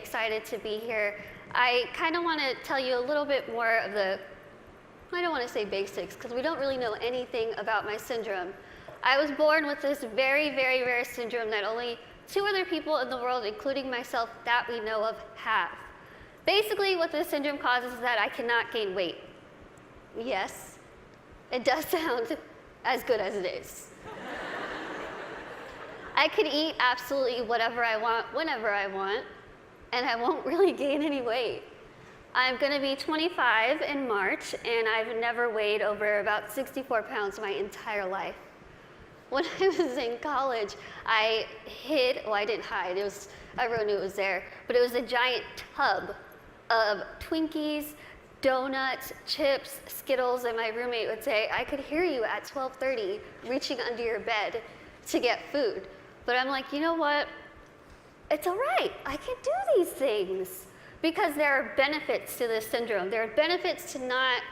excited to be here. I kind of want to tell you a little bit more of the, I don't want to say basics, because we don't really know anything about my syndrome. I was born with this very, very rare syndrome that only 2 other people in the world, including myself, that we know of, have. Basically, what this syndrome causes is that I cannot gain weight. Yes, it does sound as good as it is. I can eat absolutely whatever I want, whenever I want, and I won't really gain any weight. I'm going to be 25 in March, and I've never weighed over about 64 pounds my entire life. When I was in college, I hid, well, I didn't hide, everyone knew it was there, but it was a giant tub of Twinkies, donuts, chips, Skittles, and my roommate would say, I could hear you at 12:30 reaching under your bed to get food. But I'm like, you know what? It's all right, I can do these things. Because there are benefits to this syndrome. There are benefits to not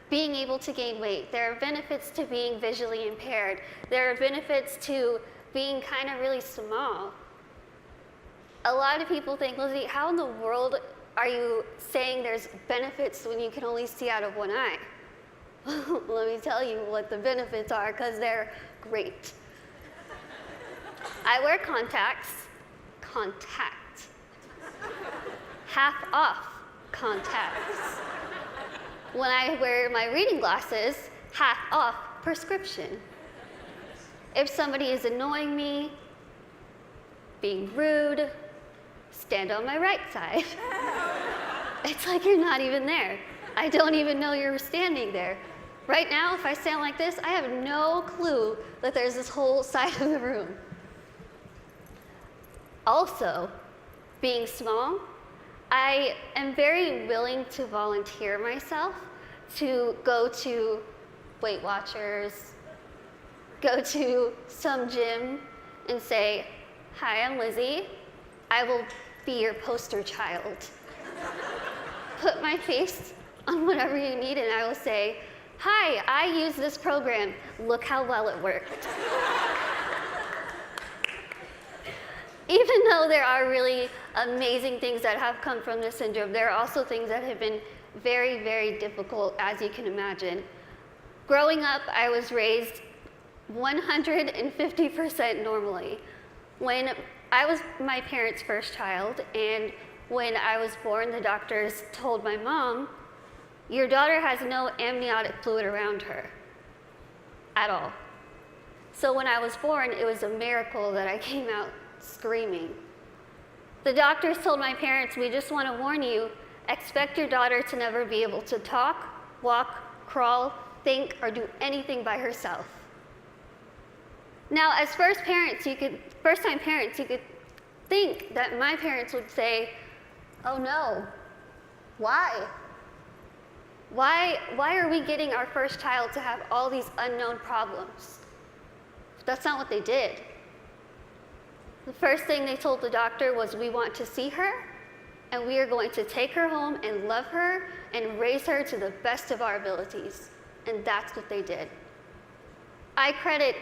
being able to gain weight. There are benefits to being visually impaired. There are benefits to being kind of really small. A lot of people think, Lizzie, how in the world are you saying there's benefits when you can only see out of one eye? Let me tell you what the benefits are, because they're great. I wear contacts. Half off contacts. When I wear my reading glasses, half off prescription. If somebody is annoying me, being rude, stand on my right side. It's like you're not even there. I don't even know you're standing there. Right now, if I stand like this, I have no clue that there's this whole side of the room. Also, being small, I am very willing to volunteer myself to go to Weight Watchers, go to some gym and say, hi, I'm Lizzie. I will be your poster child. Put my face on whatever you need and I will say, hi, I use this program. Look how well it worked. Even though there are really amazing things that have come from this syndrome, there are also things that have been very, very difficult, as you can imagine. Growing up, I was raised 150% normally. When I was my parents' first child, and when I was born, the doctors told my mom, your daughter has no amniotic fluid around her at all. So when I was born, it was a miracle that I came out screaming. The doctors told my parents, we just want to warn you, expect your daughter to never be able to talk, walk, crawl, think, or do anything by herself. Now, as first-time parents, you could think that my parents would say, oh no, why? Why are we getting our first child to have all these unknown problems? That's not what they did. The first thing they told the doctor was, we want to see her, and we are going to take her home and love her and raise her to the best of our abilities. And that's what they did. I credit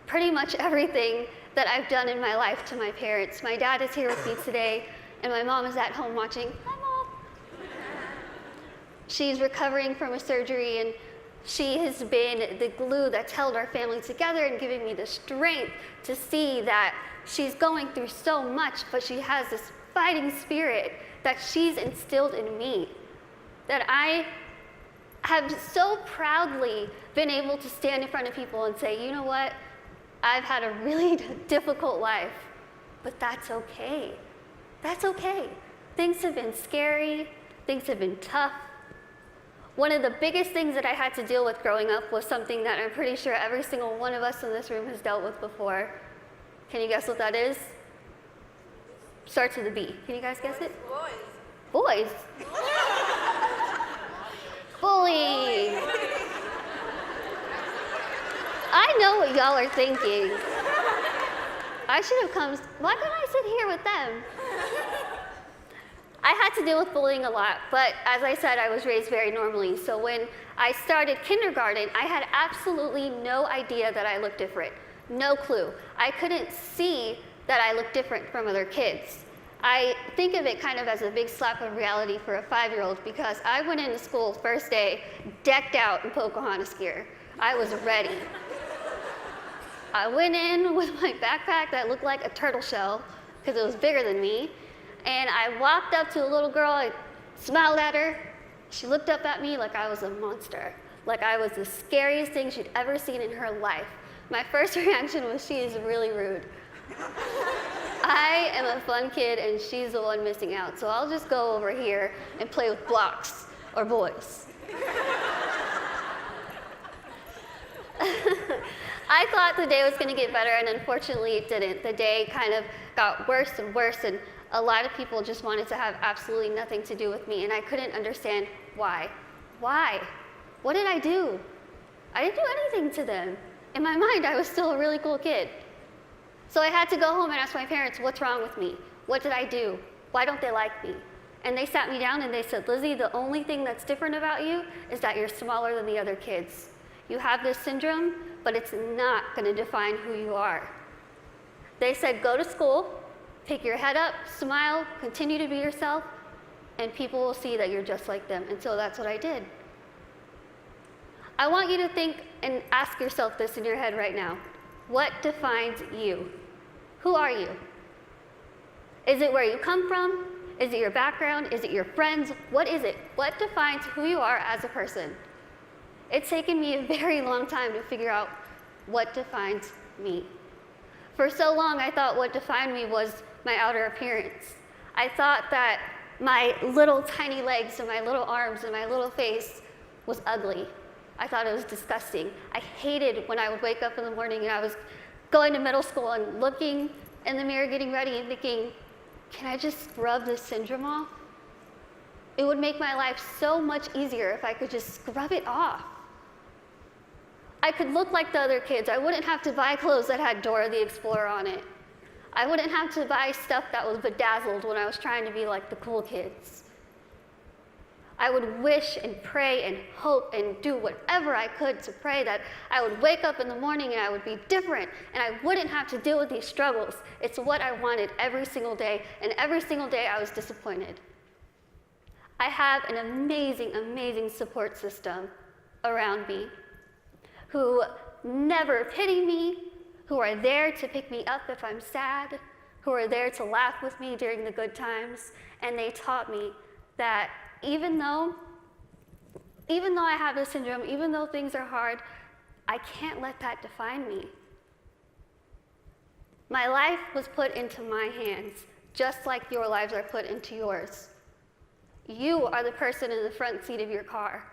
pretty much everything that I've done in my life to my parents. My dad is here with me today, and my mom is at home watching. Hi, Mom. She's recovering from a surgery, and she has been the glue that's held our family together and giving me the strength to see that she's going through so much, but she has this fighting spirit that she's instilled in me, that I have so proudly been able to stand in front of people and say, you know what, I've had a really difficult life, but that's okay. That's okay. Things have been scary, things have been tough. One of the biggest things that I had to deal with growing up was something that I'm pretty sure every single one of us in this room has dealt with before. Can you guess what that is? Starts with a B. Can you guys guess it? Boys. Bullying. I know what y'all are thinking. I should have come, why couldn't I sit here with them? I had to deal with bullying a lot, but as I said, I was raised very normally. So when I started kindergarten, I had absolutely no idea that I looked different. No clue. I couldn't see that I looked different from other kids. I think of it kind of as a big slap of reality for a 5-year-old because I went into school first day decked out in Pocahontas gear. I was ready. I went in with my backpack that looked like a turtle shell because it was bigger than me, and I walked up to a little girl, I smiled at her. She looked up at me like I was a monster, like I was the scariest thing she'd ever seen in her life. My first reaction was, she is really rude. I am a fun kid and she's the one missing out, so I'll just go over here and play with blocks or boys. I thought the day was going to get better, and unfortunately it didn't. The day kind of got worse and worse, and a lot of people just wanted to have absolutely nothing to do with me, and I couldn't understand why. Why? What did I do? I didn't do anything to them. In my mind, I was still a really cool kid. So I had to go home and ask my parents, what's wrong with me? What did I do? Why don't they like me? And they sat me down and they said, Lizzie, the only thing that's different about you is that you're smaller than the other kids. You have this syndrome, but it's not going to define who you are. They said, go to school, pick your head up, smile, continue to be yourself, and people will see that you're just like them. And so that's what I did. I want you to think and ask yourself this in your head right now. What defines you? Who are you? Is it where you come from? Is it your background? Is it your friends? What is it? What defines who you are as a person? It's taken me a very long time to figure out what defines me. For so long, I thought what defined me was my outer appearance. I thought that my little tiny legs and my little arms and my little face was ugly. I thought it was disgusting. I hated when I would wake up in the morning and I was going to middle school and looking in the mirror, getting ready and thinking, can I just scrub this syndrome off? It would make my life so much easier if I could just scrub it off. I could look like the other kids. I wouldn't have to buy clothes that had Dora the Explorer on it. I wouldn't have to buy stuff that was bedazzled when I was trying to be like the cool kids. I would wish and pray and hope and do whatever I could to pray that I would wake up in the morning and I would be different and I wouldn't have to deal with these struggles. It's what I wanted every single day, and every single day I was disappointed. I have an amazing, amazing support system around me who never pity me, who are there to pick me up if I'm sad, who are there to laugh with me during the good times, and they taught me that even though I have this syndrome, even though things are hard, I can't let that define me. My life was put into my hands, just like your lives are put into yours. You are the person in the front seat of your car.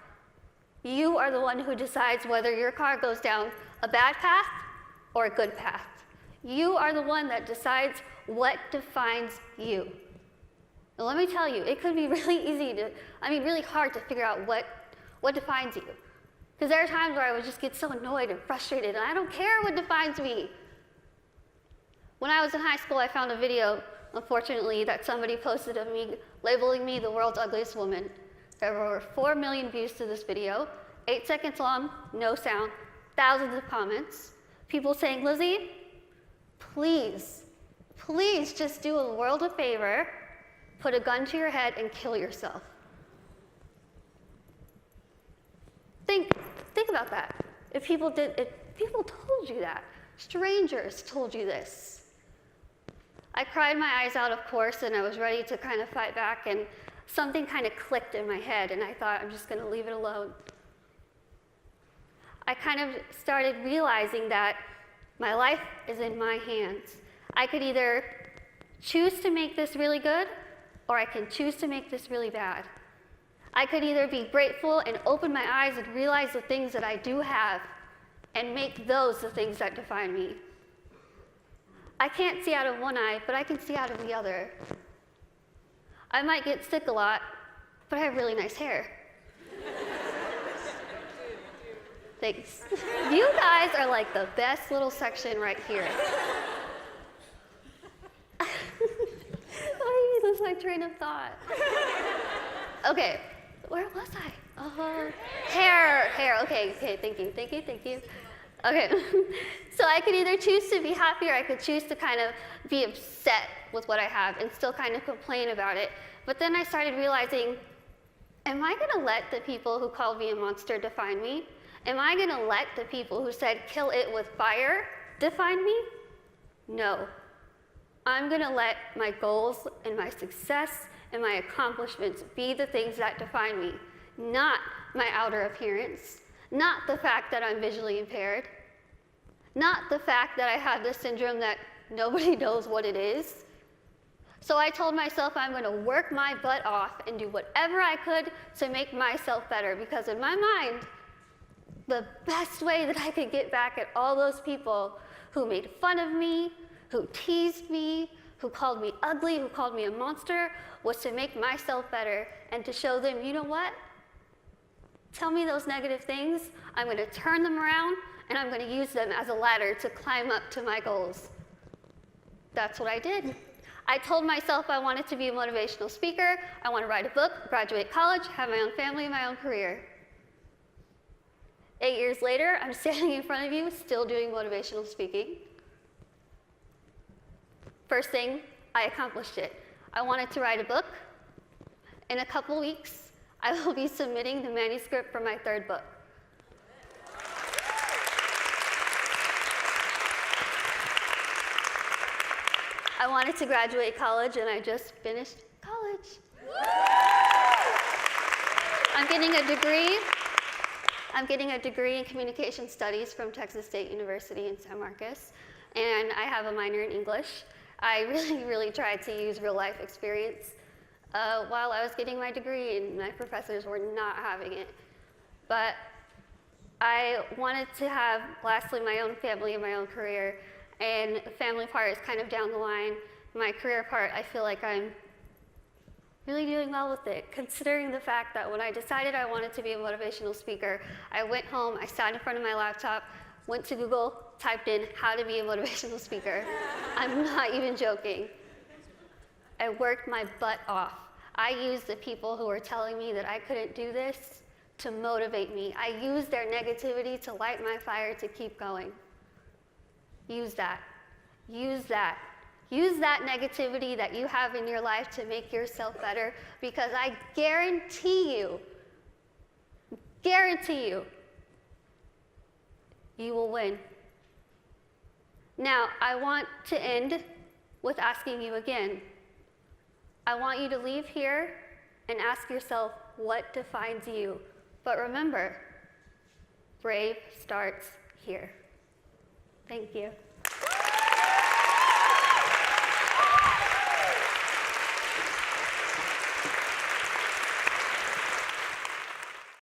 You are the one who decides whether your car goes down a bad path or a good path. You are the one that decides what defines you. And let me tell you, it could be really hard to figure out what defines you. Because there are times where I would just get so annoyed and frustrated, and I don't care what defines me. When I was in high school, I found a video, unfortunately, that somebody posted of me, labeling me the world's ugliest woman. There were over 4 million views to this video, 8 seconds long, no sound, thousands of comments. People saying, Lizzie, please just do the world a favor, put a gun to your head and kill yourself. Think about that. If people told you that, strangers told you this. I cried my eyes out, of course, and I was ready to kind of fight back, and something kind of clicked in my head, and I thought, I'm just going to leave it alone. I kind of started realizing that my life is in my hands. I could either choose to make this really good, or I can choose to make this really bad. I could either be grateful and open my eyes and realize the things that I do have and make those the things that define me. I can't see out of one eye, but I can see out of the other. I might get sick a lot, but I have really nice hair. Thanks. You guys are like the best little section right here. I lose my train of thought. Okay, where was I? Hair. Okay, thank you. Okay, so I could either choose to be happy or I could choose to kind of be upset with what I have and still kind of complain about it. But then I started realizing, am I gonna let the people who called me a monster define me? Am I gonna let the people who said kill it with fire define me? No. I'm gonna let my goals and my success and my accomplishments be the things that define me, not my outer appearance, not the fact that I'm visually impaired, not the fact that I have this syndrome that nobody knows what it is. So I told myself I'm going to work my butt off and do whatever I could to make myself better, because in my mind, the best way that I could get back at all those people who made fun of me, who teased me, who called me ugly, who called me a monster, was to make myself better and to show them, you know what? Tell me those negative things, I'm going to turn them around, and I'm going to use them as a ladder to climb up to my goals. That's what I did. I told myself I wanted to be a motivational speaker, I want to write a book, graduate college, have my own family, my own career. 8 years later, I'm standing in front of you, still doing motivational speaking. First thing, I accomplished it. I wanted to write a book. In a couple weeks, I will be submitting the manuscript for my 3rd book. I wanted to graduate college, and I just finished college. I'm getting a degree. I'm getting a degree in communication studies from Texas State University in San Marcos, and I have a minor in English. I really tried to use real life experience while I was getting my degree, and my professors were not having it. But I wanted to have, lastly, my own family and my own career, and the family part is kind of down the line. My career part, I feel like I'm really doing well with it, considering the fact that when I decided I wanted to be a motivational speaker, I went home, I sat in front of my laptop, went to Google, typed in how to be a motivational speaker. I'm not even joking. I worked my butt off. I used the people who were telling me that I couldn't do this to motivate me. I used their negativity to light my fire to keep going. Use that. Use that. Use that negativity that you have in your life to make yourself better, because I guarantee you, you will win. Now, I want to end with asking you again. I want you to leave here and ask yourself what defines you. But remember, brave starts here. Thank you.